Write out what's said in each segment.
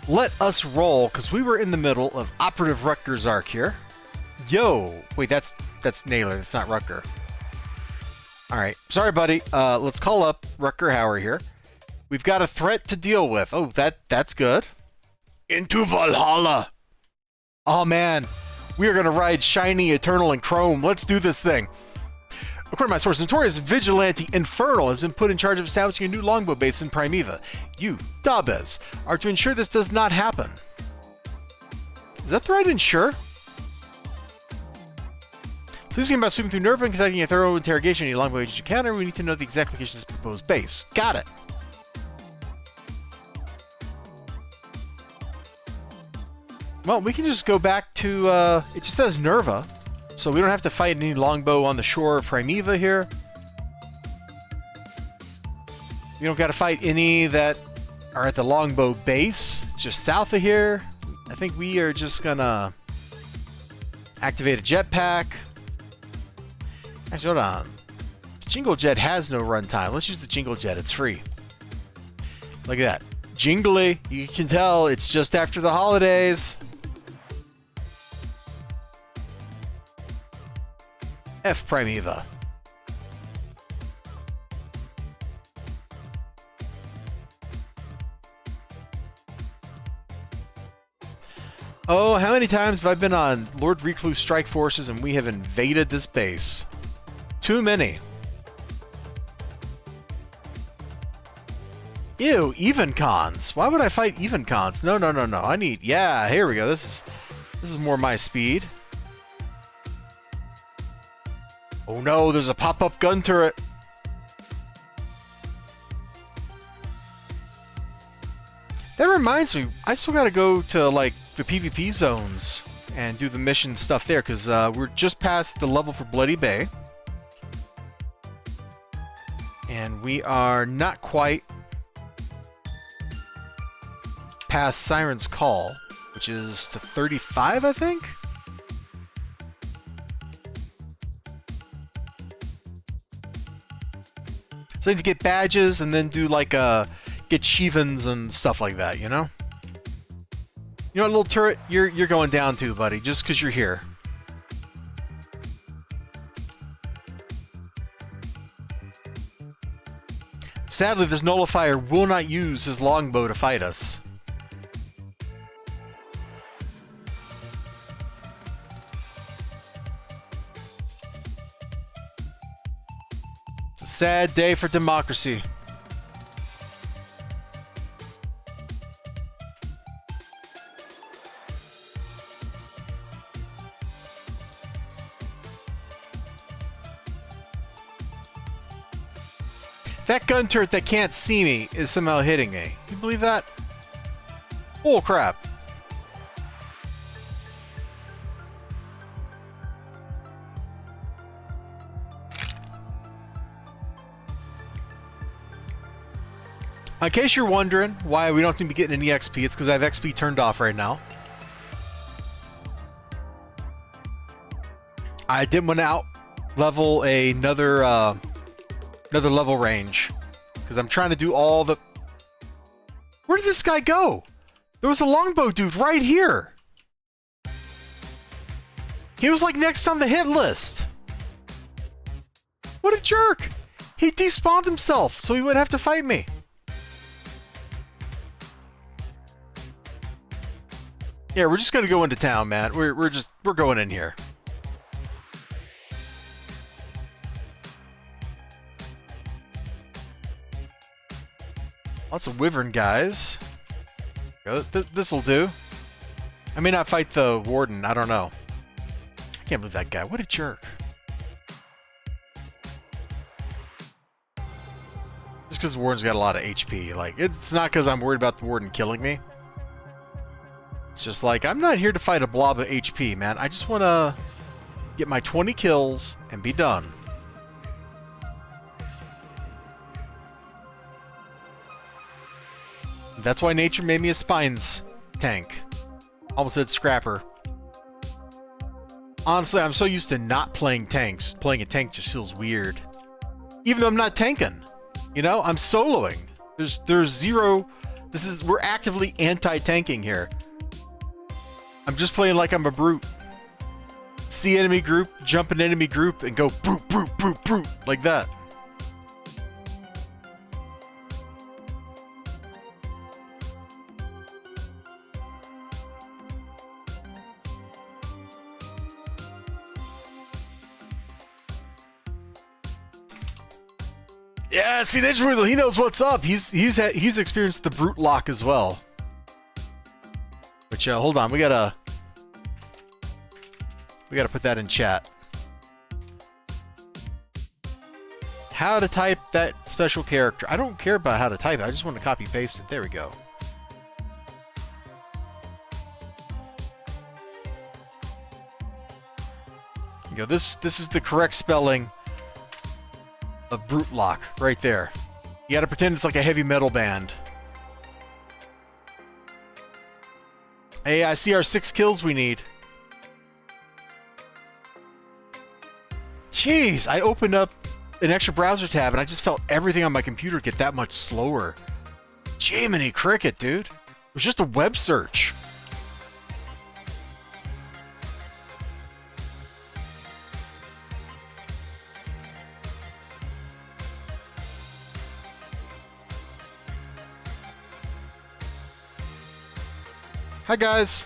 let us roll, because we were in the middle of Operative Rutger's arc here. Yo! Wait, that's Naylor, that's not Rutger. Alright, sorry buddy, let's call up Rutger Hauer here. We've got a threat to deal with. Oh, that's good. Into Valhalla! Oh man, we are gonna ride Shiny, Eternal, and Chrome. Let's do this thing. According to my source, notorious vigilante Infernal has been put in charge of establishing a new longbow base in Primeva. You, Dabez, are to ensure this does not happen. Is that the right ensure? Please begin by sweeping through Nerva and conducting a thorough interrogation of any longbow agents you encounter. We need to know the exact location of this proposed base. Got it. Well, we can just go back to, it just says Nerva. So we don't have to fight any longbow on the shore of Primeva here. We don't got to fight any that are at the longbow base, just south of here. I think we are just gonna activate a jetpack. Actually, hold on. The Jingle Jet has no runtime. Let's use the Jingle Jet. It's free. Look at that. Jingly. You can tell it's just after the holidays. F Primeva. Oh, how many times have I been on Lord Recluse Strike Forces and we have invaded this base? Too many. Ew, even cons. Why would I fight even cons? No. I need... Yeah, here we go. This is more my speed. Oh no, there's a pop-up gun turret. That reminds me, I still gotta go to, like, the PvP zones and do the mission stuff there, because we're just past the level for Bloody Bay. And we are not quite past Siren's Call, which is to 35, I think? So I need to get badges and then do like get Shivans and stuff like that, you know? You know what, little turret, you're going down too, buddy, just because you're here. Sadly, this nullifier will not use his longbow to fight us. Sad day for democracy. That gun turret that can't see me is somehow hitting me. Can you believe that? Oh crap. In case you're wondering why we don't seem to be getting any XP, it's because I have XP turned off right now. I didn't want to out-level another level range, because I'm trying to do all the... Where did this guy go? There was a longbow dude right here. He was like next on the hit list. What a jerk. He despawned himself so he wouldn't have to fight me. Yeah, we're just gonna go into town, man. We're going in here. Lots of wyvern guys. This'll do. I may not fight the warden. I don't know. I can't believe that guy. What a jerk. Just because the warden's got a lot of HP. Like, it's not because I'm worried about the warden killing me. It's just like, I'm not here to fight a blob of HP, man. I just want to get my 20 kills and be done. That's why nature made me a spines tank. Almost said scrapper. Honestly, I'm so used to not playing tanks. Playing a tank just feels weird. Even though I'm not tanking. You know, I'm soloing. There's zero We're actively anti-tanking here. I'm just playing like I'm a brute. See enemy group, jump an enemy group, and go brute, brute, brute, brute, like that. Yeah, see, Ninja Weasel, he knows what's up. He's experienced the brute lock as well. Which, hold on, we gotta put that in chat. How to type that special character. I don't care about how to type it. I just want to copy paste it. There we go. You go. This is the correct spelling of brute lock right there. You gotta pretend it's like a heavy metal band. Hey, I see our 6 kills we need. Jeez, I opened up an extra browser tab and I just felt everything on my computer get that much slower. Jiminy Cricket, dude. It was just a web search. Hi, guys.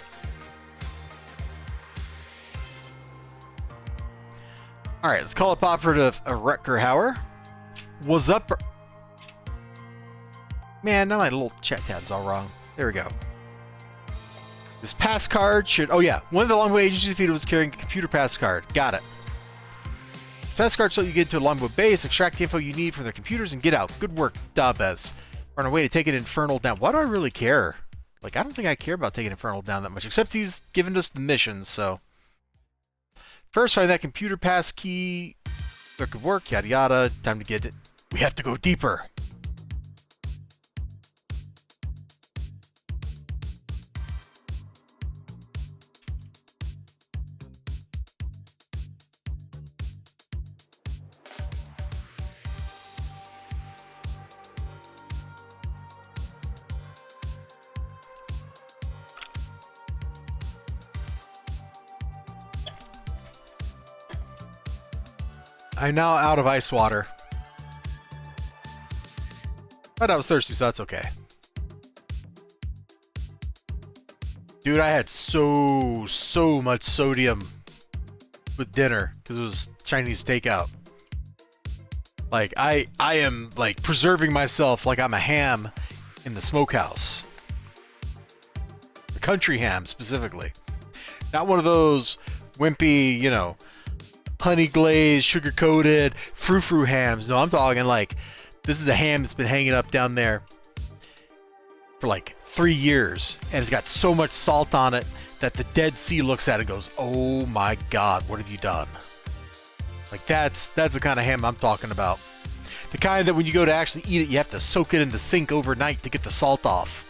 All right, let's call up Operative Rutger. What's up? Man, now my little chat tab's all wrong. There we go. This pass card should... Oh, yeah. One of the Longbow agency defeated was carrying a computer pass card. Got it. This pass card so you get to a Longbow base, extract the info you need from their computers, and get out. Good work, Dabez. We're on our way to take an Infernal down. Why do I really care? Like, I don't think I care about taking Infernal down that much, except he's given us the missions, so... First, find that computer pass key. That could work, yada yada. Time to get it. We have to go deeper. I'm now out of ice water. But I was thirsty, so that's okay. Dude, I had so much sodium with dinner because it was Chinese takeout. Like, I am, like, preserving myself like I'm a ham in the smokehouse. The country ham, specifically. Not one of those wimpy, you know, honey glazed, sugar coated, frou-frou hams. No, I'm talking like this is a ham that's been hanging up down there for like 3 years, and it's got so much salt on it that the Dead Sea looks at it and goes, "Oh my God, what have you done?" Like that's the kind of ham I'm talking about. The kind that when you go to actually eat it, you have to soak it in the sink overnight to get the salt off.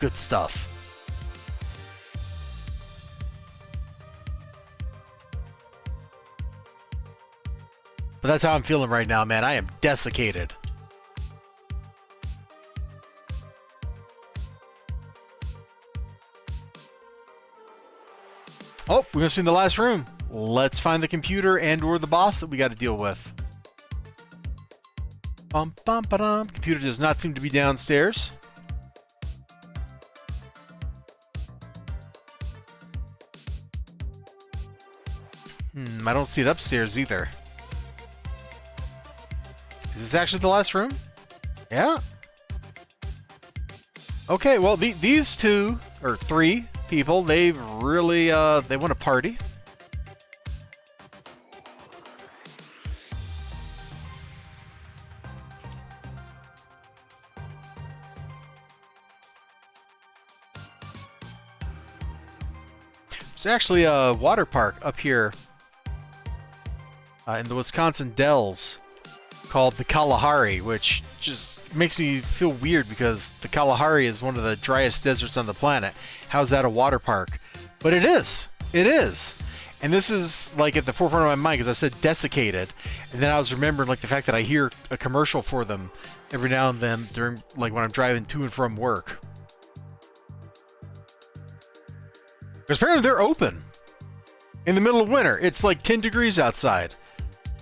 Good stuff. But that's how I'm feeling right now, man. I am desiccated. Oh, we must be in the last room. Let's find the computer and or the boss that we got to deal with. Bum, bum, ba-dum. Computer does not seem to be downstairs. I don't see it upstairs either. Is this actually the last room? Yeah. Okay, well, these 2 or 3 people, they've really, they want to party. There's actually a water park up here in the Wisconsin Dells called the Kalahari, which just makes me feel weird because the Kalahari is one of the driest deserts on the planet. How's that a water park? But it is. It is. And this is like at the forefront of my mind because I said desiccated, and then I was remembering like the fact that I hear a commercial for them every now and then during like when I'm driving to and from work. Because apparently they're open in the middle of winter. It's like 10 degrees outside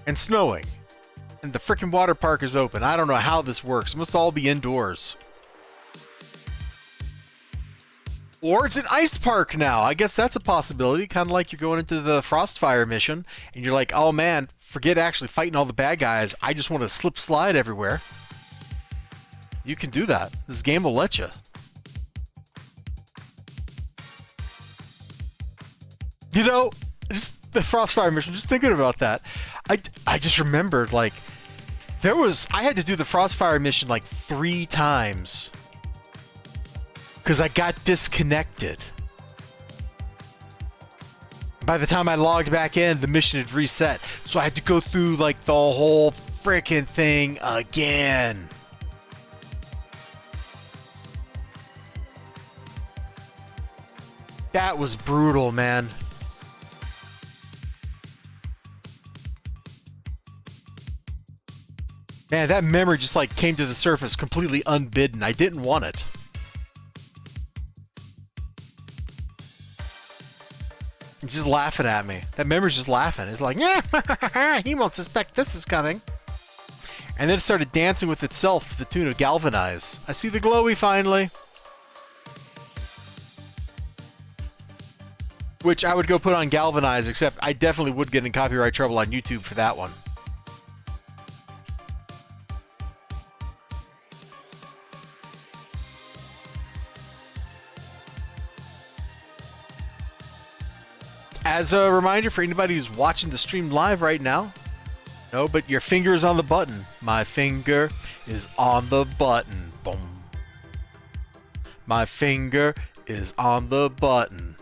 and snowing, and the freaking water park is open. I don't know how this works. It must all be indoors. Or it's an ice park now. I guess that's a possibility. Kind of like you're going into the Frostfire mission, and you're like, oh man, forget actually fighting all the bad guys. I just want to slip slide everywhere. You can do that. This game will let you. You know, just the Frostfire mission, just thinking about that. I just remembered, like, I had to do the Frostfire mission like 3 times. Because I got disconnected. By the time I logged back in, the mission had reset. So I had to go through like the whole freaking thing again. That was brutal, man. Man, that memory just like came to the surface completely unbidden. I didn't want it. It's just laughing at me. That memory's just laughing. It's like, yeah, he won't suspect this is coming. And then it started dancing with itself to the tune of Galvanize. I see the glowy finally. Which I would go put on Galvanize, except I definitely would get in copyright trouble on YouTube for that one. As a reminder for anybody who's watching the stream live right now, no, but your finger is on the button. My finger is on the button. Boom. My finger is on the button.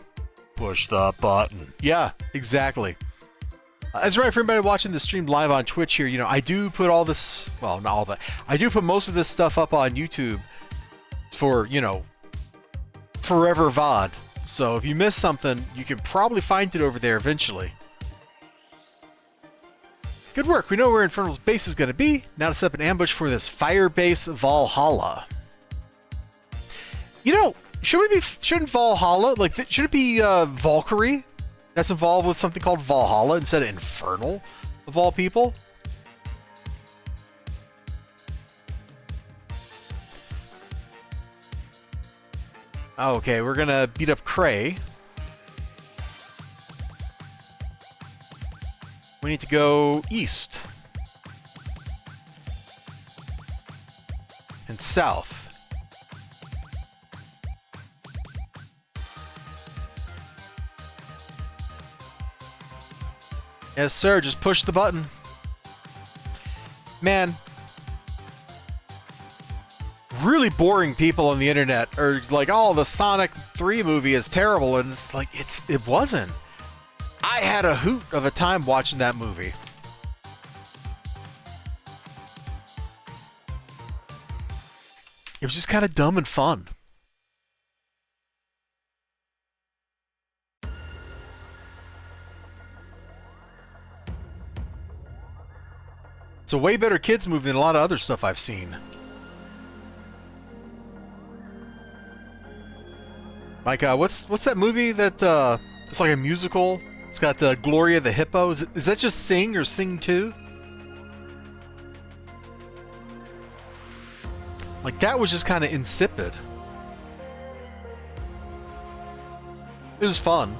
Push the button. Yeah, exactly. As right for everybody watching the stream live on Twitch here, you know, I do put all this, well, not all that. I do put most of this stuff up on YouTube for, you know, forever VOD. So if you miss something, you can probably find it over there eventually. Good work. We know where Infernal's base is going to be. Now to set up an ambush for this fire base Valhalla. You know, shouldn't Valhalla, like, should it be Valkyrie that's involved with something called Valhalla instead of Infernal, of all people? Okay, we're gonna beat up Cray. We need to go east. And south. Yes, sir, just push the button. Man. Really boring people on the internet are like, oh, the Sonic 3 movie is terrible, and it's like, it wasn't. I had a hoot of a time watching that movie. It was just kind of dumb and fun. It's a way better kids movie than a lot of other stuff I've seen. Like, what's that movie that, it's like a musical? It's got Gloria the Hippo. Is that just Sing or Sing 2? Like, that was just kind of insipid. It was fun.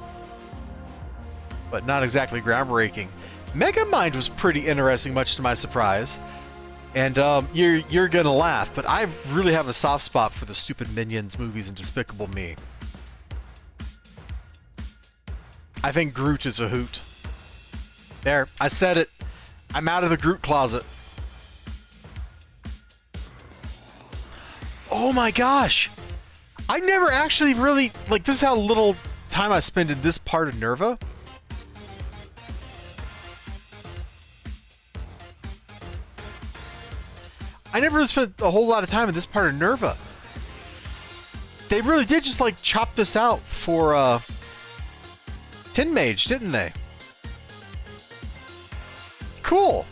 But not exactly groundbreaking. Megamind was pretty interesting, much to my surprise. And you're gonna laugh, but I really have a soft spot for the stupid Minions movies and Despicable Me. I think Groot is a hoot. There, I said it. I'm out of the Groot closet. Oh my gosh! I never actually really, like, this is how little time I spend in this part of Nerva. I never really spent a whole lot of time in this part of Nerva. They really did just, like, chop this out for, Tin Mage, didn't they? cool.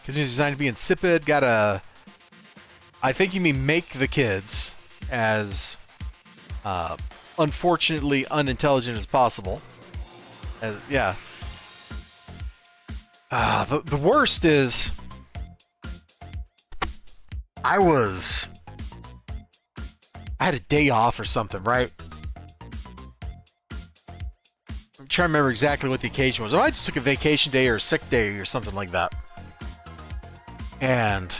Kids Music designed to be insipid. Gotta... I think you mean make the kids as unfortunately unintelligent as possible. Yeah. The worst is... I had a day off or something, right? I'm trying to remember exactly what the occasion was. I just took a vacation day or a sick day or something like that. And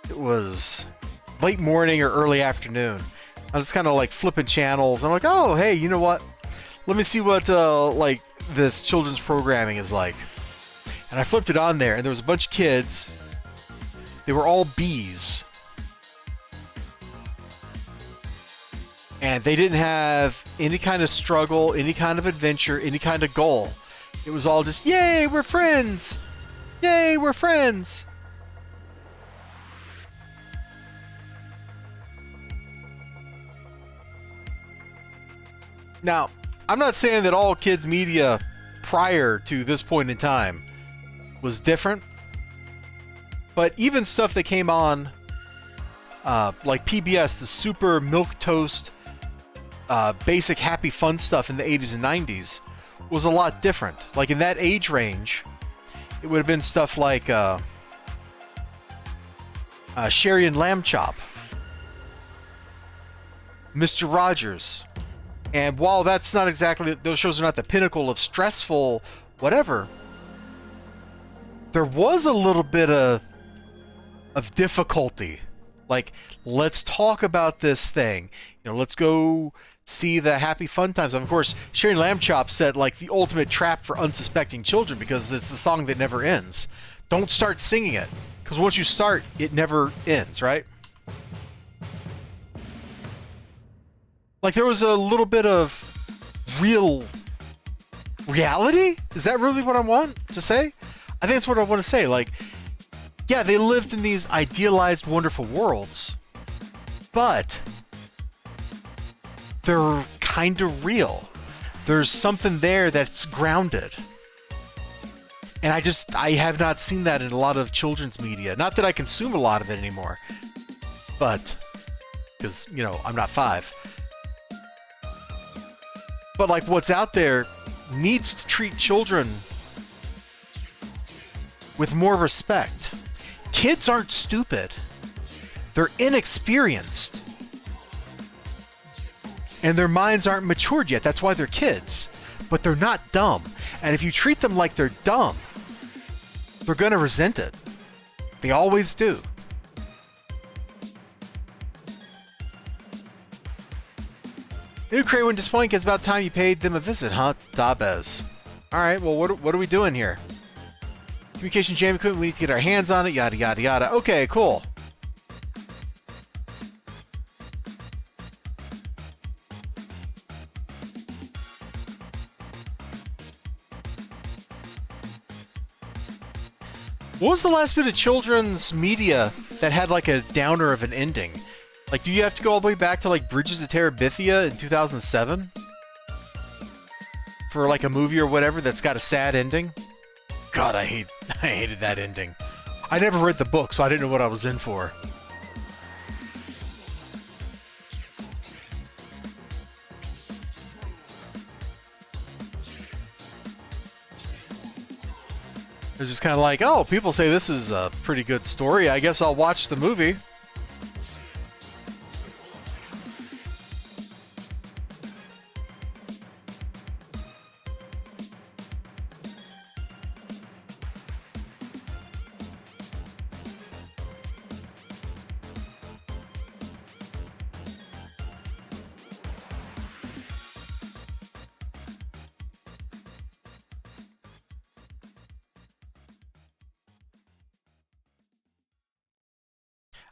it was late morning or early afternoon. I was kind of like flipping channels. I'm like, oh, hey, you know what? Let me see what like this children's programming is like. And I flipped it on there, and there was a bunch of kids. They were all bees. And they didn't have any kind of struggle, any kind of adventure, any kind of goal. It was all just, yay, we're friends! Yay, we're friends! Now, I'm not saying that all kids' media prior to this point in time was different, but even stuff that came on, like PBS, the super milquetoast, basic happy fun stuff in the 80s and 90s, was a lot different. Like in that age range, it would have been stuff like Sherry and Lamb Chop, Mr. Rogers. And while that's not exactly, those shows are not the pinnacle of stressful whatever, there was a little bit of difficulty. Like, let's talk about this thing. You know, let's go see the happy fun times. Of course, Sherry and Lamb Chop set like the ultimate trap for unsuspecting children because it's the song that never ends. Don't start singing it, because once you start, it never ends, right? Like, there was a little bit of real reality? Is that really what I want to say? I think that's what I want to say. Like, yeah, they lived in these idealized, wonderful worlds, but they're kind of real. There's something there that's grounded. And I have not seen that in a lot of children's media. Not that I consume a lot of it anymore, but, because, you know, I'm not 5. But, like, what's out there needs to treat children with more respect. Kids aren't stupid. They're inexperienced. And their minds aren't matured yet. That's why they're kids. But they're not dumb. And if you treat them like they're dumb, they're going to resent it. They always do. New Craywin disappointing. It's about time you paid them a visit, huh? Dabez. Alright, well, what are we doing here? Communication jam equipment, we need to get our hands on it, yada yada yada. Okay, cool. What was the last bit of children's media that had like a downer of an ending? Like, do you have to go all the way back to like Bridges of Terabithia in 2007? For like a movie or whatever that's got a sad ending? God, I hated that ending. I never read the book, so I didn't know what I was in for. It was just kind of like, oh, people say this is a pretty good story. I guess I'll watch the movie.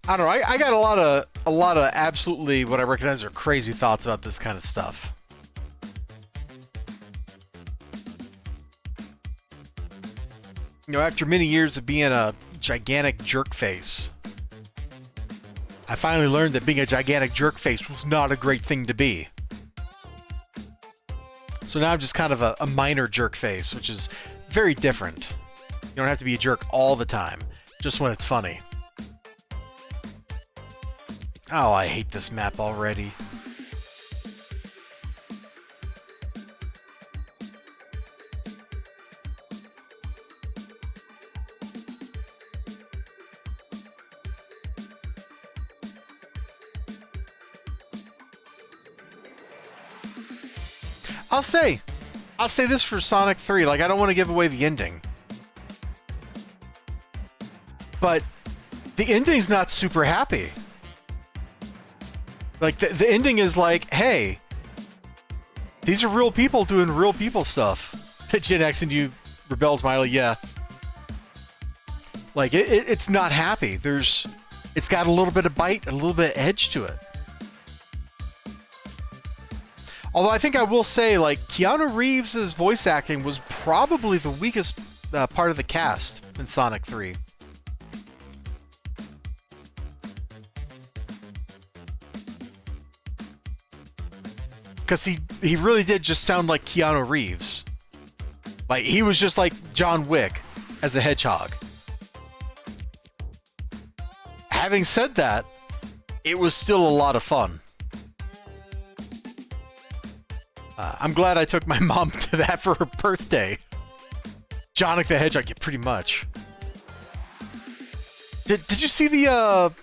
I don't know. I got a lot of absolutely what I recognize are crazy thoughts about this kind of stuff. You know, after many years of being a gigantic jerk face, I finally learned that being a gigantic jerk face was not a great thing to be. So now I'm just kind of a minor jerk face, which is very different. You don't have to be a jerk all the time, just when it's funny. Oh, I hate this map already. I'll say this for Sonic 3, like, I don't want to give away the ending. But the ending's not super happy. Like, the ending is like, hey, these are real people doing real people stuff. Gen X and you rebel Smiley, yeah. Like, it's not happy. It's got a little bit of bite, a little bit of edge to it. Although I think I will say, like, Keanu Reeves' voice acting was probably the weakest part of the cast in Sonic 3. Because he really did just sound like Keanu Reeves. Like, he was just like John Wick as a hedgehog. Having said that, it was still a lot of fun. I'm glad I took my mom to that for her birthday. Sonic the Hedgehog, yeah, pretty much. Did you see the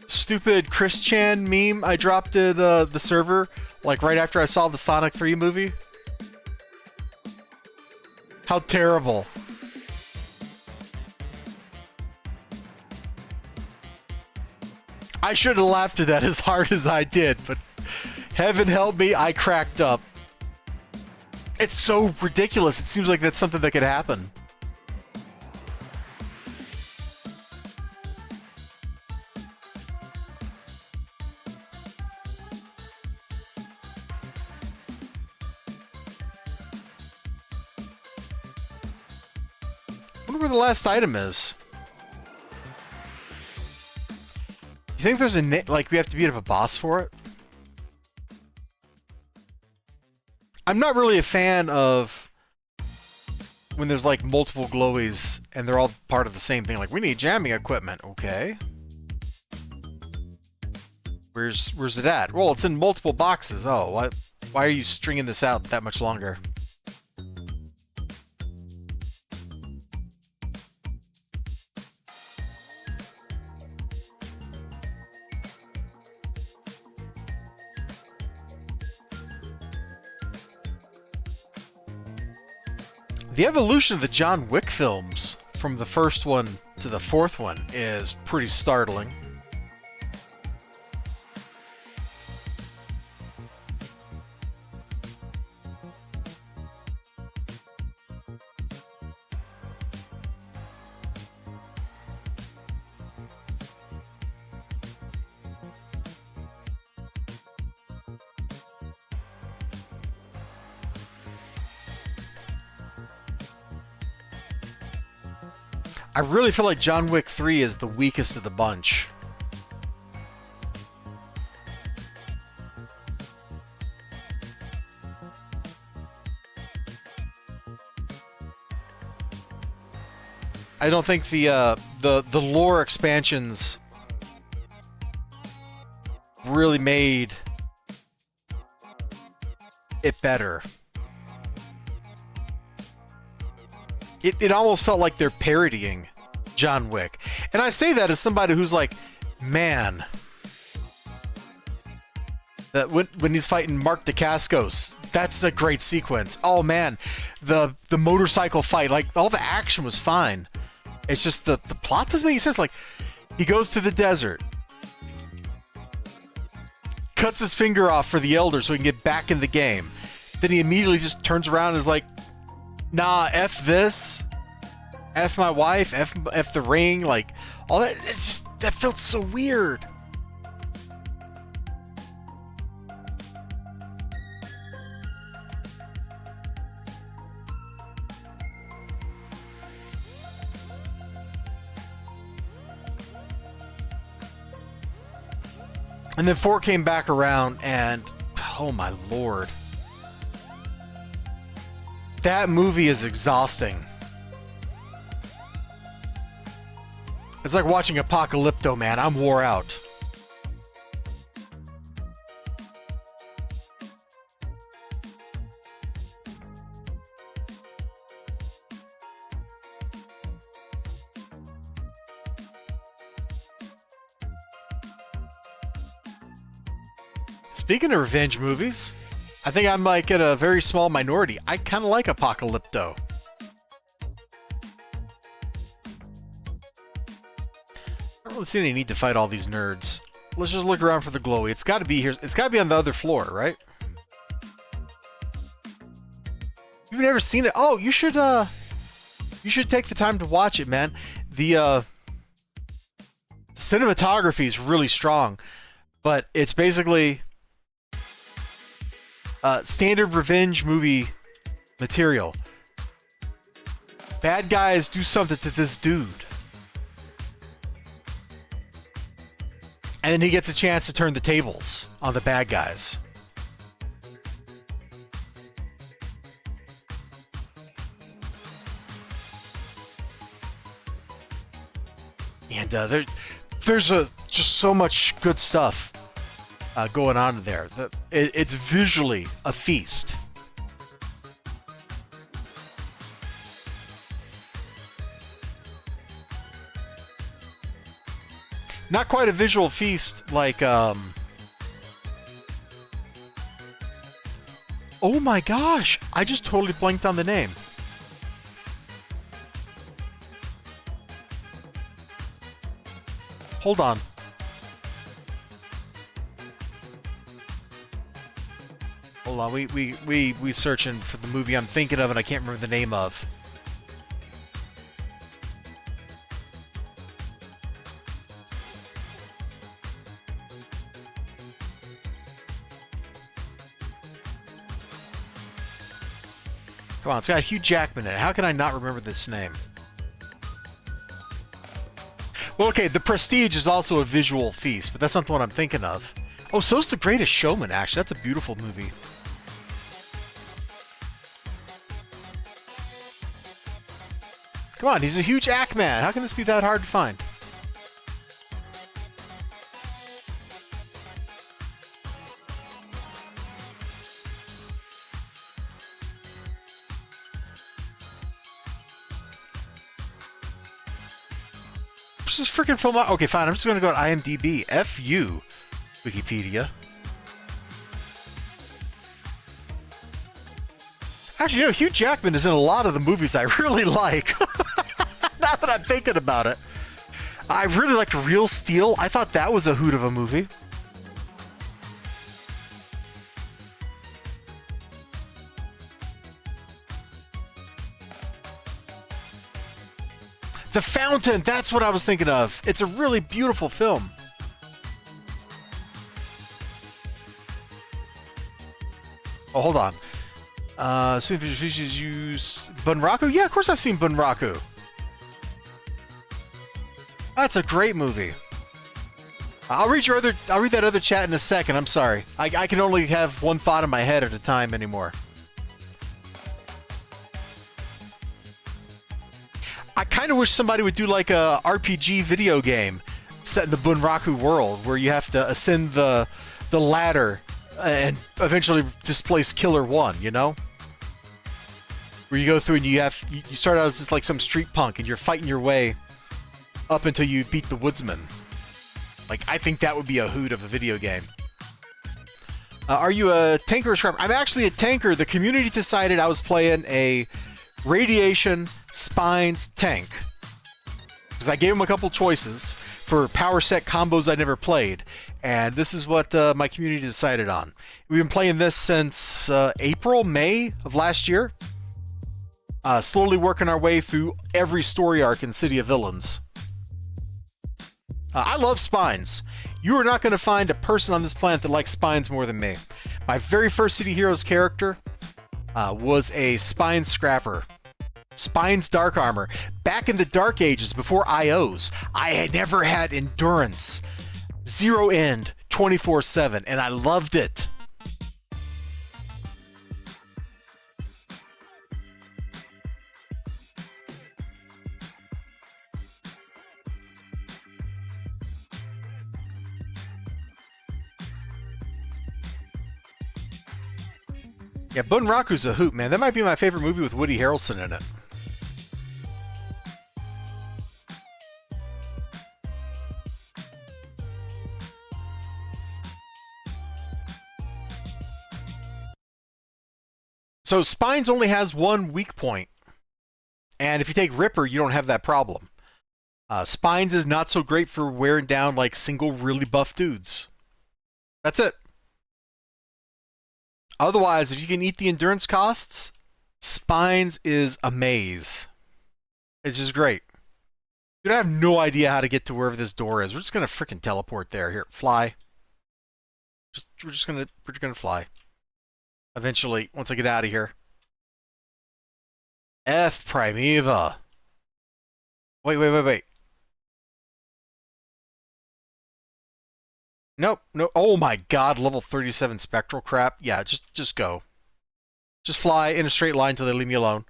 stupid Chris Chan meme I dropped in the server, like right after I saw the Sonic 3 movie? How terrible. I should have laughed at that as hard as I did, but heaven help me, I cracked up. It's so ridiculous. It seems like that's something that could happen. I wonder where the last item is. You think there's like we have to beat up a boss for it? I'm not really a fan of when there's like multiple glowies and they're all part of the same thing. Like, we need jamming equipment. Okay. Where's it at? Well, it's in multiple boxes. Oh, what? Why are you stringing this out that much longer? The evolution of the John Wick films from the first one to the fourth one is pretty startling. I really feel like John Wick 3 is the weakest of the bunch. I don't think the lore expansions really made it better. It almost felt like they're parodying John Wick. And I say that as somebody who's like, man, that when he's fighting Mark Dacascos, that's a great sequence. Oh man, the motorcycle fight, like all the action was fine. It's just the plot doesn't make sense. Like, he goes to the desert, cuts his finger off for the Elder so he can get back in the game. Then he immediately just turns around and is like, nah, F this, F my wife, F the ring, like, all that. It's just, that felt so weird. And then 4 came back around, and oh my lord. That movie is exhausting. It's like watching Apocalypto, man. I'm wore out. Speaking of revenge movies, I think I'm like in a very small minority. I kind of like Apocalypto. I don't really see any need to fight all these nerds. Let's just look around for the glowy. It's got to be here. It's got to be on the other floor, right? You've never seen it? Oh, you should take the time to watch it, man. The cinematography is really strong, but it's basically standard revenge movie material. Bad guys do something to this dude, and then he gets a chance to turn the tables on the bad guys. And there's just so much good stuff going on there. It's visually a feast. Not quite a visual feast like oh my gosh, I just totally blanked on the name. Hold on. Hold on, we searching for the movie I'm thinking of and I can't remember the name of. Come on, it's got Hugh Jackman in it. How can I not remember this name? Well, okay, The Prestige is also a visual feast, but that's not the one I'm thinking of. Oh, so's The Greatest Showman, actually. That's a beautiful movie. Come on, he's a huge act man. How can this be that hard to find? This is freaking film. Okay, fine. I'm just gonna go to IMDb. F you, Wikipedia. Actually, you know, Hugh Jackman is in a lot of the movies I really like. Now that I'm thinking about it, I really liked Real Steel. I thought that was a hoot of a movie. The Fountain, that's what I was thinking of. It's a really beautiful film. Oh, hold on. Species use Bunraku? Yeah, of course I've seen Bunraku. That's a great movie. I'll read that other chat in a second. I'm sorry. I can only have one thought in my head at a time anymore. I kind of wish somebody would do like a RPG video game set in the Bunraku world where you have to ascend the ladder and eventually displace Killer 1, you know? Where you go through and you start out as just like some street punk and you're fighting your way up until you beat the woodsman. Like, I think that would be a hoot of a video game. Are you a tanker or scrapper? I'm actually a tanker. The community decided I was playing a Radiation Spines tank. Because I gave them a couple choices for power set combos I never played. And this is what my community decided on. We've been playing this since April, May of last year. Slowly working our way through every story arc in City of Villains. I love Spines. You are not going to find a person on this planet that likes Spines more than me. My very first City Heroes character was a Spines Scrapper. Spines Dark Armor. Back in the Dark Ages, before IOs, I had never had endurance. Zero end 24/7, and I loved it. Yeah, Bunraku's a hoot, man. That might be my favorite movie with Woody Harrelson in it. So Spines only has one weak point. And if you take Ripper, you don't have that problem. Spines is not so great for wearing down like single really buff dudes. That's it. Otherwise, if you can eat the endurance costs, Spines is a maze. It's just great. Dude, I have no idea how to get to wherever this door is. We're just gonna freaking teleport there. Here, fly. We're just gonna fly. Eventually, once I get out of here. F Primeva. Wait. Nope, no. Oh my god, level 37 spectral crap. Yeah, just go. Just fly in a straight line till they leave me alone.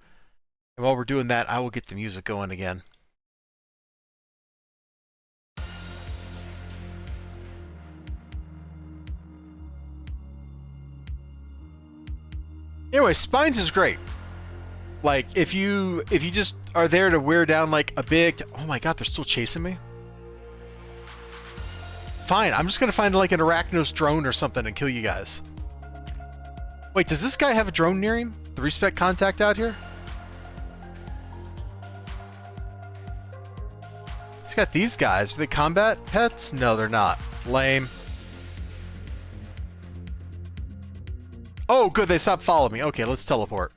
And while we're doing that, I will get the music going again. Anyway, Spines is great. Like, if you just are there to wear down like a big... Oh my god, they're still chasing me? Fine, I'm just gonna find like an Arachnos drone or something and kill you guys. Wait, does this guy have a drone near him? The respec contact out here? He's got these guys. Are they combat pets? No, they're not. Lame. Oh, good, they stopped following me. Okay, let's teleport.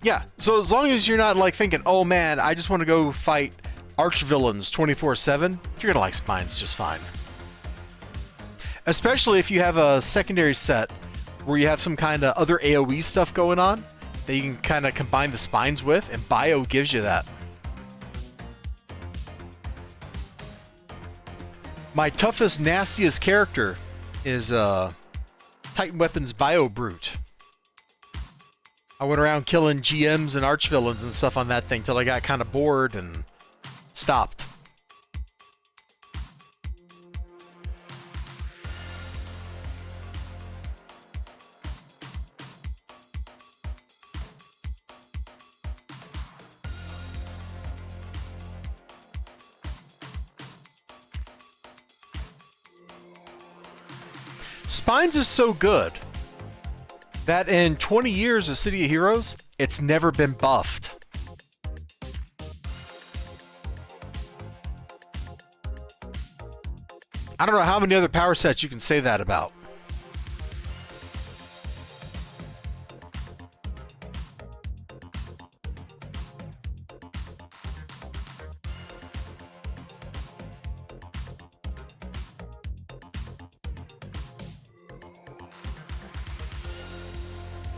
Yeah, so as long as you're not like thinking, oh man, I just want to go fight arch villains 24/7, you're gonna like Spines just fine. Especially if you have a secondary set where you have some kind of other AoE stuff going on that you can kind of combine the Spines with, and Bio gives you that. My toughest, nastiest character is Titan Weapons Bio Brute. I went around killing GMs and archvillains and stuff on that thing till I got kind of bored and stopped. Spines is so good that in 20 years of City of Heroes, it's never been buffed. I don't know how many other power sets you can say that about.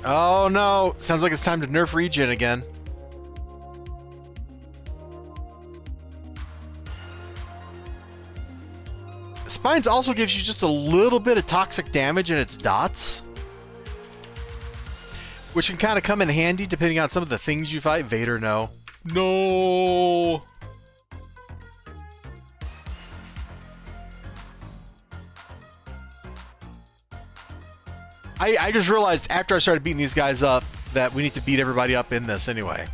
Oh no, sounds like it's time to nerf regen again. Spines also gives you just a little bit of toxic damage in its dots, which can kind of come in handy depending on some of the things you fight. Vader, no. No! I just realized after I started beating these guys up that we need to beat everybody up in this anyway.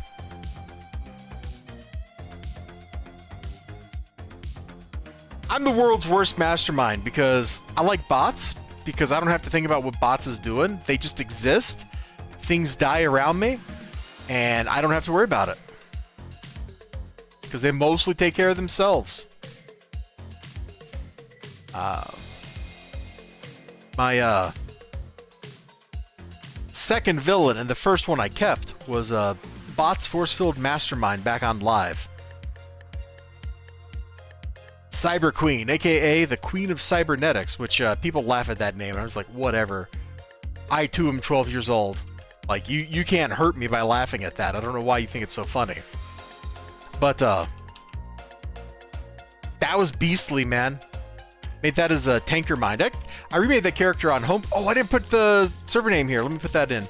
I'm the world's worst mastermind because I like bots, because I don't have to think about what bots is doing. They just exist. Things die around me, and I don't have to worry about it. Because they mostly take care of themselves. My second villain, and the first one I kept, was Bot's Force-Filled Mastermind back on live. Cyber Queen, aka the Queen of Cybernetics, which people laugh at that name, and I was like, whatever. I too am 12 years old. Like, you can't hurt me by laughing at that. I don't know why you think it's so funny. But that That was beastly, man. Made that as a tanker mind. I remade that character on home. Oh, I didn't put the server name here. Let me put that in.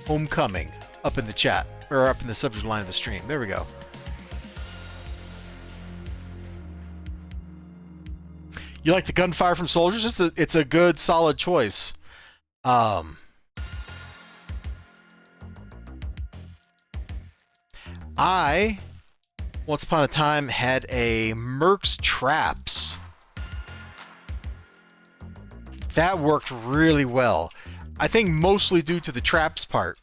Homecoming up in the chat, or up in the subject line of the stream. There we go. You like the gunfire from soldiers? It's a good, solid choice. I once upon a time had a Merc's Traps. That worked really well. I think mostly due to the traps part.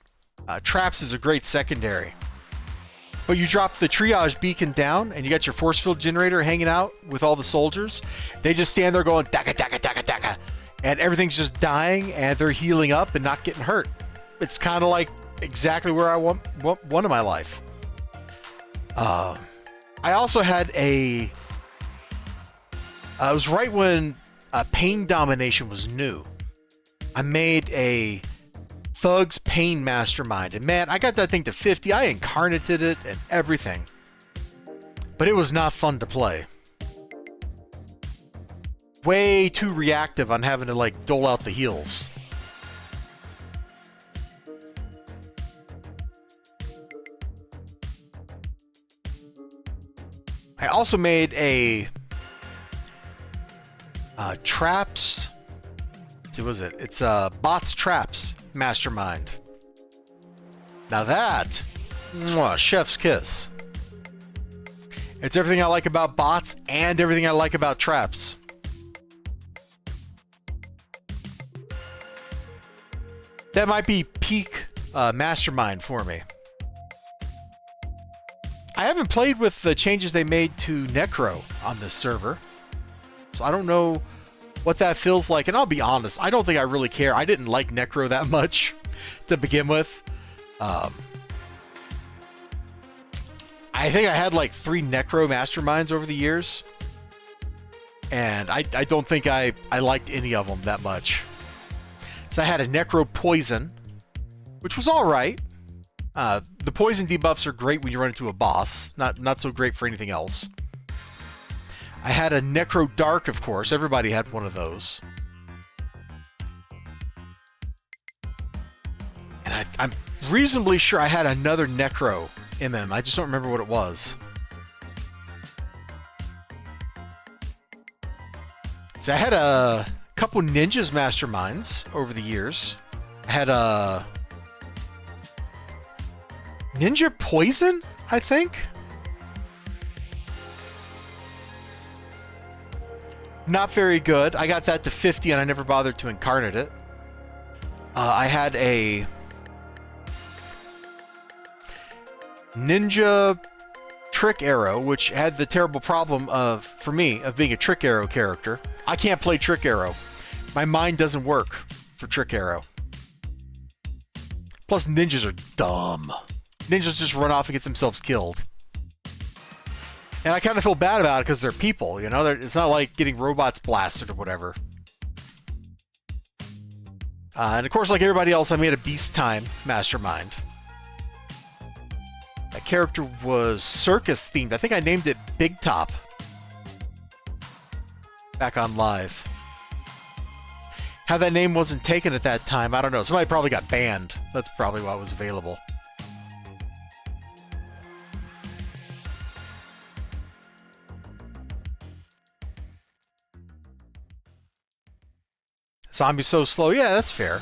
Traps is a great secondary. But you drop the triage beacon down, and you got your force field generator hanging out with all the soldiers. They just stand there going, daka, daka, daka, daka. And everything's just dying, and they're healing up and not getting hurt. It's kind of like exactly where I want in my life. I also had a... it was right when Pain Domination was new. I made a Thugs Pain Mastermind, and man, I got that thing to 50. I incarnated it and everything. But it was not fun to play. Way too reactive on having to, like, dole out the heals. I also made a Traps. What was it? It's Bots Traps Mastermind. Now that, mwah, chef's kiss. It's everything I like about bots and everything I like about traps. That might be peak Mastermind for me. I haven't played with the changes they made to Necro on this server, so I don't know what that feels like. And I'll be honest, I don't think I really care. I didn't like Necro that much to begin with. I think I had like 3 Necro Masterminds over the years, and I don't think I liked any of them that much. So I had a Necro Poison, which was alright. The poison debuffs are great when you run into a boss, not so great for anything else. I had a Necro Dark, of course. Everybody had one of those. And I'm reasonably sure I had another Necro MM. I just don't remember what it was. So I had a couple Ninjas Masterminds over the years. I had a Ninja Poison, I think? Not very good. I got that to 50 and I never bothered to incarnate it. I had a Ninja Trick Arrow, which had the terrible problem of, for me, of being a Trick Arrow character. I can't play Trick Arrow. My mind doesn't work for Trick Arrow. Plus, ninjas are dumb. Ninjas just run off and get themselves killed. And I kind of feel bad about it because they're people, you know? It's not like getting robots blasted or whatever. And of course, like everybody else, I made a Beast Time Mastermind. That character was circus themed. I think I named it Big Top. Back on live. How that name wasn't taken at that time, I don't know. Somebody probably got banned. That's probably why it was available. Zombie so slow. Yeah, that's fair.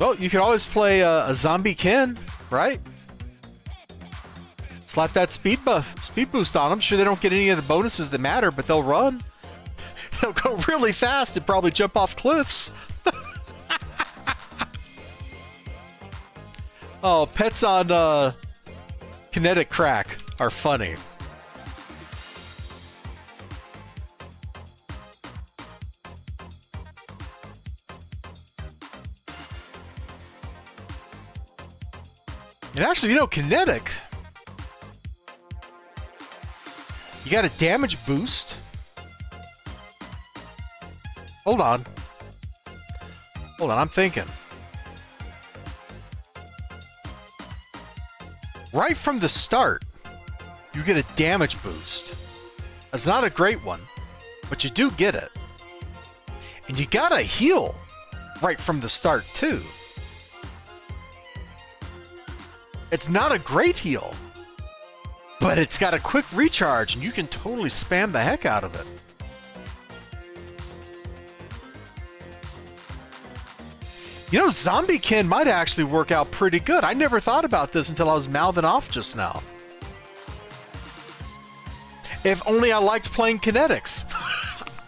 Well, you could always play a zombie Ken, right? Slap that speed boost on them. Sure, they don't get any of the bonuses that matter, but they'll run. They'll go really fast and probably jump off cliffs. Oh, pets on kinetic crack are funny. And actually, you know, kinetic, you got a damage boost. Hold on. Hold on, I'm thinking. Right from the start, you get a damage boost. It's not a great one, but you do get it. And you gotta heal right from the start, too. It's not a great heal, but it's got a quick recharge, and you can totally spam the heck out of it. You know, Zombiekin might actually work out pretty good. I never thought about this until I was mouthing off just now. If only I liked playing kinetics.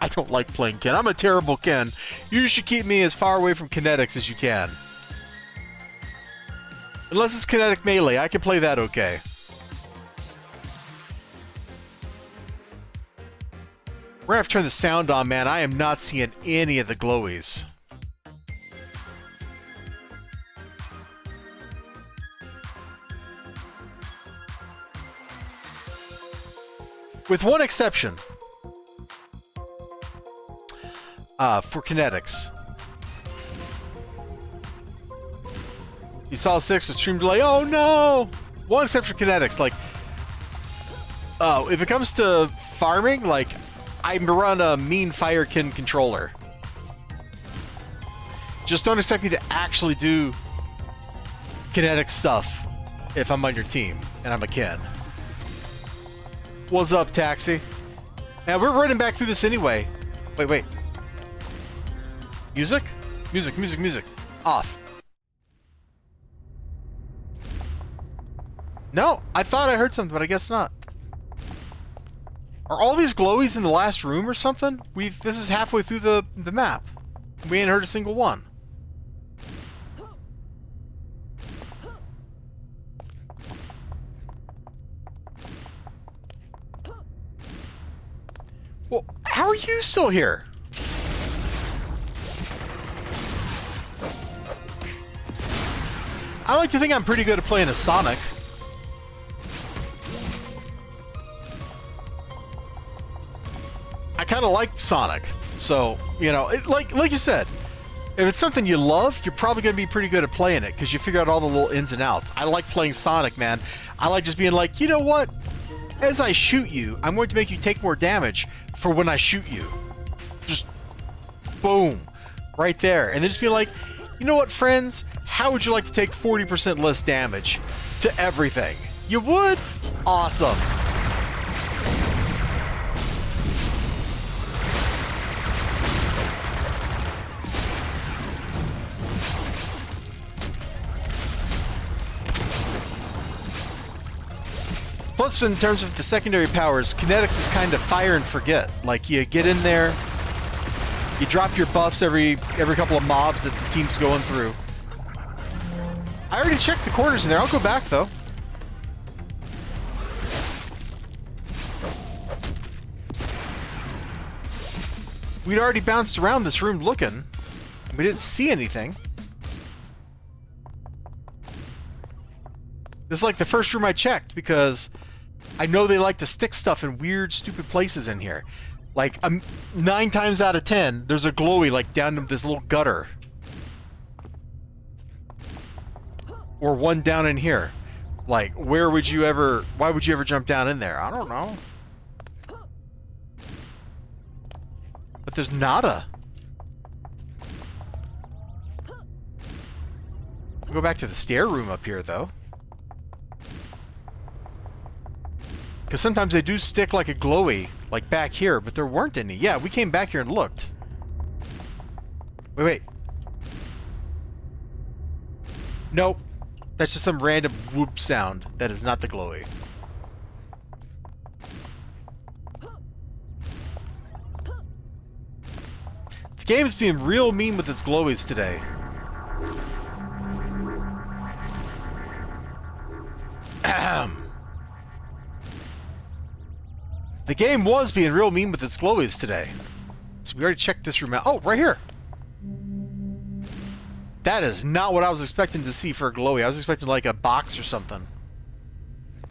I don't like playing Ken. I'm a terrible Ken. You should keep me as far away from kinetics as you can. Unless it's kinetic melee, I can play that okay. We're gonna have to turn the sound on, man. I am not seeing any of the glowies. With one exception. For kinetics. You saw 6 with stream delay. Oh no! One exception for kinetics. Like, if it comes to farming, like, I run a mean Firekin controller. Just don't expect me to actually do kinetic stuff if I'm on your team and I'm a Ken. What's up, Taxi? Now we're running back through this anyway. Wait. Music? Music. Off. No, I thought I heard something, but I guess not. Are all these glowies in the last room or something? This is halfway through the map. We ain't heard a single one. Well, how are you still here? I like to think I'm pretty good at playing as Sonic. I kind of like Sonic, so, you know, like you said, if it's something you love, you're probably going to be pretty good at playing it, because you figure out all the little ins and outs. I like playing Sonic, man. I like just being like, you know what? As I shoot you, I'm going to make you take more damage for when I shoot you. Just boom, right there. And then just be like, you know what, friends? How would you like to take 40% less damage to everything? You would? Awesome. Plus, in terms of the secondary powers, kinetics is kind of fire and forget. Like, you get in there, you drop your buffs every couple of mobs that the team's going through. I already checked the corners in there. I'll go back, though. We'd already bounced around this room looking. We didn't see anything. This is like the first room I checked, because I know they like to stick stuff in weird, stupid places in here. Like, 9 times out of 10, there's a glowy, like, down in this little gutter. Or one down in here. Like, why would you ever jump down in there? I don't know. But there's nada. We'll go back to the stair room up here, though. Because sometimes they do stick like a glowy, like back here, but there weren't any. Yeah, we came back here and looked. Wait. Nope. That's just some random whoop sound. That is not the glowy. The game is being real mean with its glowies today. Ahem. The game was being real mean with its glowies today. So we already checked this room out. Oh, right here. That is not what I was expecting to see for a glowy. I was expecting like a box or something.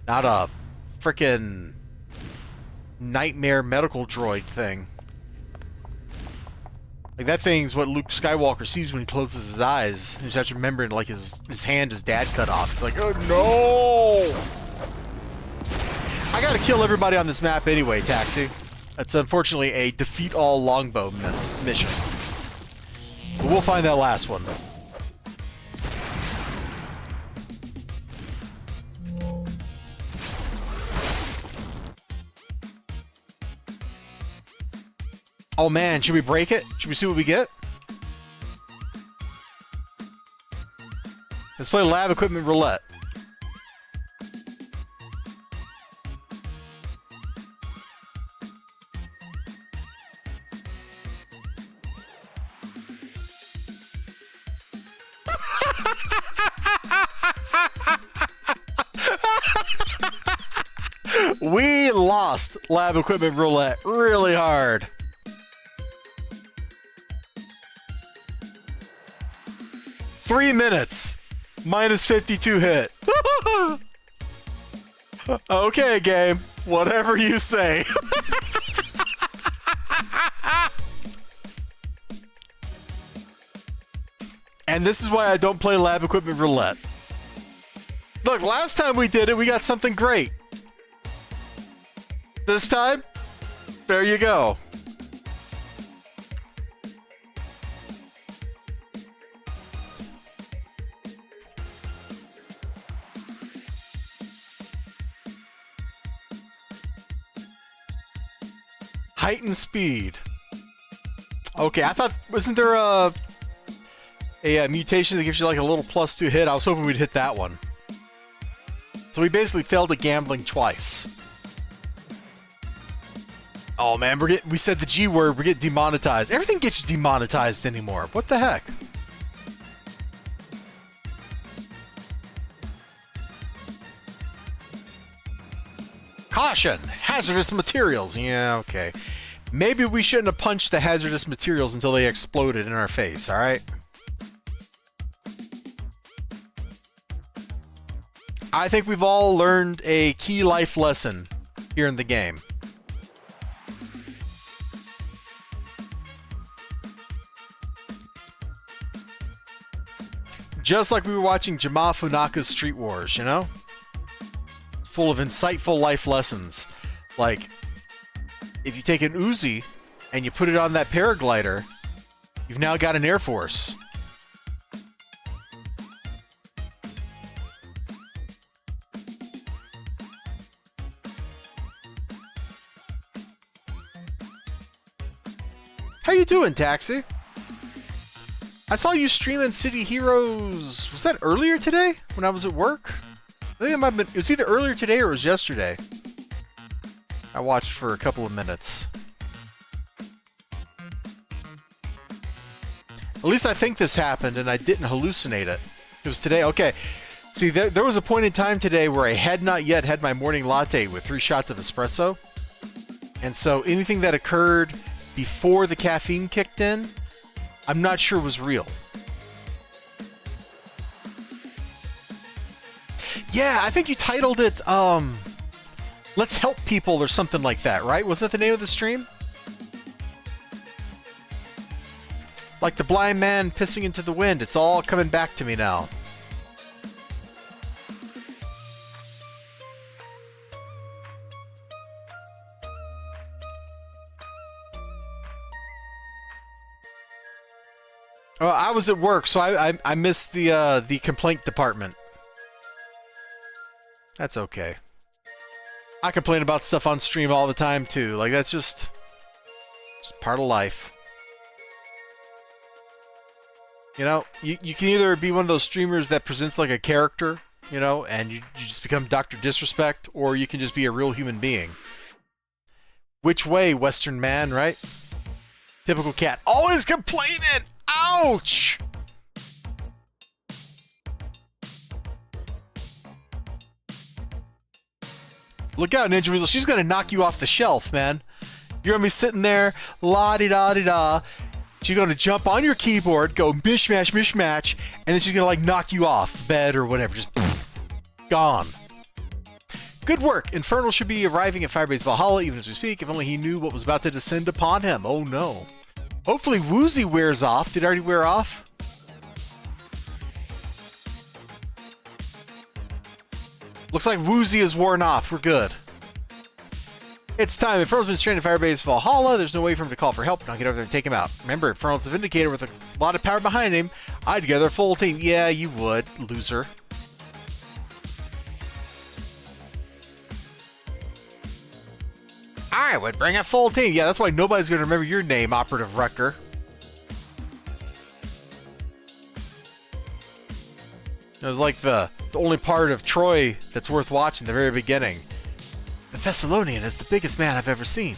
Not a frickin' nightmare medical droid thing. Like, that thing's what Luke Skywalker sees when he closes his eyes. And he starts remembering, like, his hand his dad cut off. He's like, oh no! I gotta kill everybody on this map anyway, Taxi. It's unfortunately a defeat all longbow mission. But we'll find that last one. Oh man, should we break it? Should we see what we get? Let's play lab equipment roulette. We lost lab equipment roulette really hard. Three minutes. Minus 52 hit. Okay, game. Whatever you say. And this is why I don't play lab equipment roulette. Look, last time we did it, we got something great. This time, there you go. Heightened speed. Okay, I thought, wasn't there a mutation that gives you like a little +2 hit? I was hoping we'd hit that one. So we basically failed at gambling twice. Oh man, we said the G word, we're getting demonetized. Everything gets demonetized anymore. What the heck? Caution! Hazardous materials. Yeah, okay. Maybe we shouldn't have punched the hazardous materials until they exploded in our face, alright? I think we've all learned a key life lesson here in the game. Just like we were watching Jama Funaka's Street Wars, you know? Full of insightful life lessons. Like, if you take an Uzi and you put it on that paraglider, you've now got an Air Force. How you doing, Taxi? I saw you streaming City Heroes. Was that earlier today when I was at work? I think it might have been. It was either earlier today or it was yesterday. I watched for a couple of minutes. At least I think this happened and I didn't hallucinate it. It was today. Okay. See, there was a point in time today where I had not yet had my morning latte with 3 shots of espresso. And so anything that occurred before the caffeine kicked in, I'm not sure was real. Yeah, I think you titled it, Let's Help People or something like that, right? Wasn't that the name of the stream? Like the blind man pissing into the wind. It's all coming back to me now. Well, I was at work, so I missed the complaint department. That's okay. I complain about stuff on stream all the time too. Like, that's just part of life. You know, you can either be one of those streamers that presents like a character, you know, and you just become Dr. Disrespect, or you can just be a real human being. Which way, Western man, right? Typical cat. Always complaining! Ouch! Look out, Ninja Weasel. She's gonna knock you off the shelf, man. You're gonna be sitting there, la-di-da-di-da. She's gonna jump on your keyboard, go mishmash, mishmatch, and then she's gonna, like, knock you off the bed or whatever. Just gone. Good work. Infernal should be arriving at Firebase Valhalla even as we speak. If only he knew what was about to descend upon him. Oh, no. Hopefully Woozy wears off. Did it already wear off? Looks like Woozy is worn off. We're good. It's time. Infernal's been stranded at Firebase Valhalla. There's no way for him to call for help. Now get over there and take him out. Remember, Infernal's a Vindicator with a lot of power behind him. I'd gather a full team. Yeah, you would, loser. I would bring a full team. Yeah, that's why nobody's going to remember your name, Operative Rutger. It was like the only part of Troy that's worth watching, the very beginning. The Thessalonian is the biggest man I've ever seen.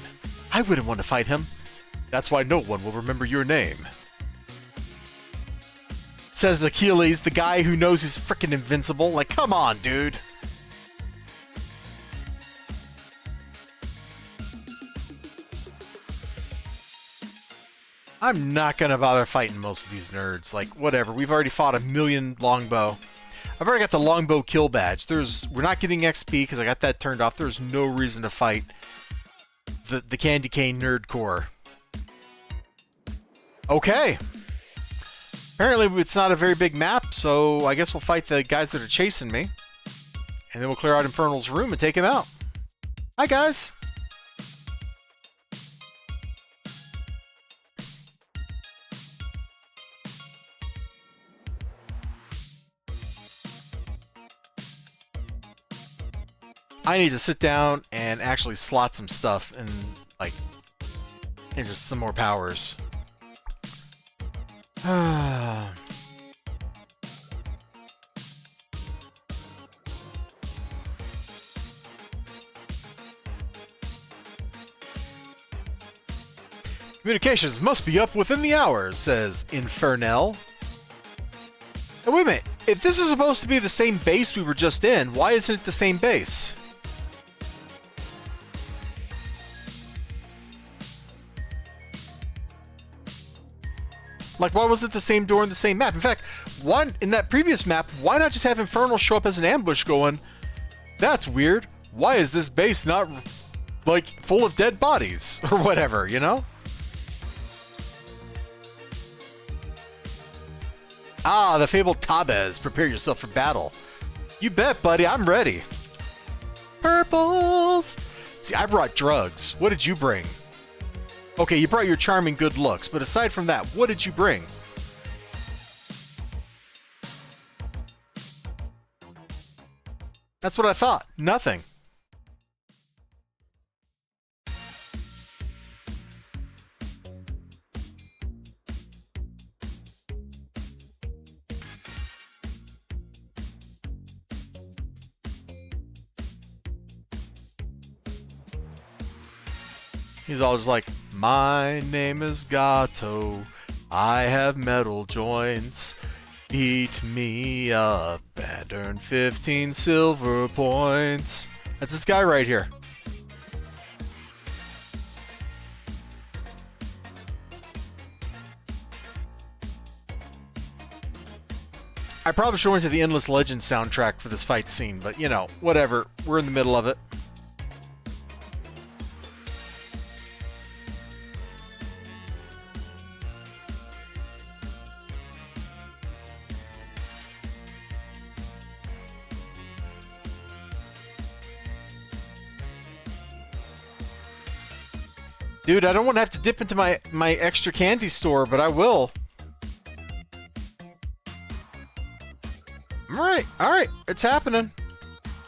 I wouldn't want to fight him. That's why no one will remember your name. Says Achilles, the guy who knows he's freaking invincible. Like, come on, dude. I'm not going to bother fighting most of these nerds. Like, whatever. We've already fought a million longbow. I've already got the longbow kill badge. We're not getting XP because I got that turned off. There's no reason to fight the Candy Cane Nerd Corps. Okay. Apparently it's not a very big map, so I guess we'll fight the guys that are chasing me. And then we'll clear out Infernal's room and take him out. Hi, guys. I need to sit down and actually slot some stuff and, like, and just some more powers. Communications must be up within the hour, says Infernal. Now, wait a minute. If this is supposed to be the same base we were just in, why isn't it the same base? Like, why was it the same door in the same map? In fact, in that previous map, why not just have Infernal show up as an ambush going, that's weird. Why is this base not, like, full of dead bodies? Or whatever, you know? Ah, the fabled Tabez. Prepare yourself for battle. You bet, buddy. I'm ready. Purples! See, I brought drugs. What did you bring? Okay, you brought your charming good looks, but aside from that, what did you bring? That's what I thought. Nothing. He's always like, my name is Gato. I have metal joints. Beat me up and earn 15 silver points. That's this guy right here. I probably should have went to the Endless Legends soundtrack for this fight scene, but you know, whatever. We're in the middle of it. Dude, I don't want to have to dip into my extra candy store, but I will. Alright, it's happening.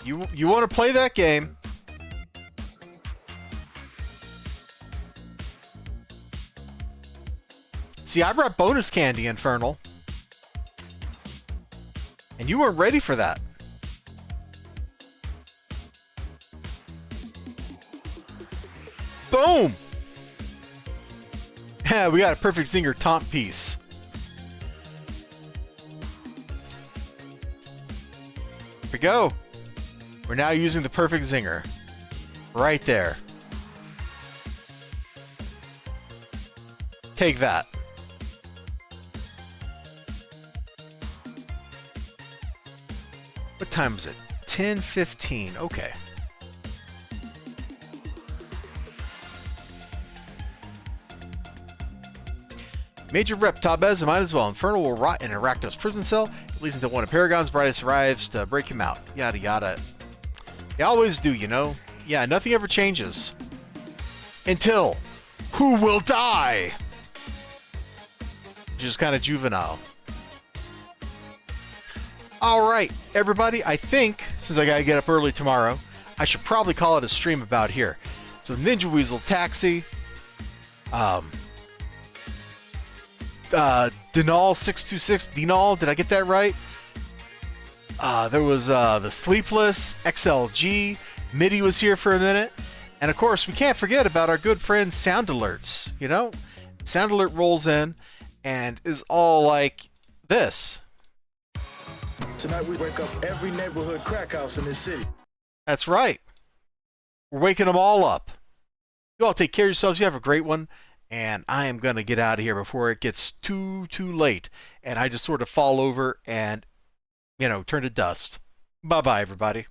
You want to play that game. See, I brought bonus candy, Infernal. And you weren't ready for that. Boom! Yeah, we got a perfect zinger taunt piece. Here we go. We're now using the perfect zinger. Right there. Take that. What time is it? 10:15. Okay. Major Rep Tabez might as well. Infernal will rot in Arachno's prison cell, at least until one of Paragon's brightest arrives to break him out. Yada yada. They always do, you know? Yeah, nothing ever changes. Until... who will die? Which is kind of juvenile. Alright, everybody, I think, since I gotta get up early tomorrow, I should probably call it a stream about here. So Ninja Weasel Taxi... Denal 626. Denal, did I get that right? There was the Sleepless, XLG, MIDI was here for a minute. And of course, we can't forget about our good friend Sound Alerts. You know? Sound Alert rolls in and is all like this. Tonight we wake up every neighborhood crack house in this city. That's right. We're waking them all up. You all take care of yourselves. You have a great one. And I am going to get out of here before it gets too late. And I just sort of fall over and, you know, turn to dust. Bye-bye, everybody.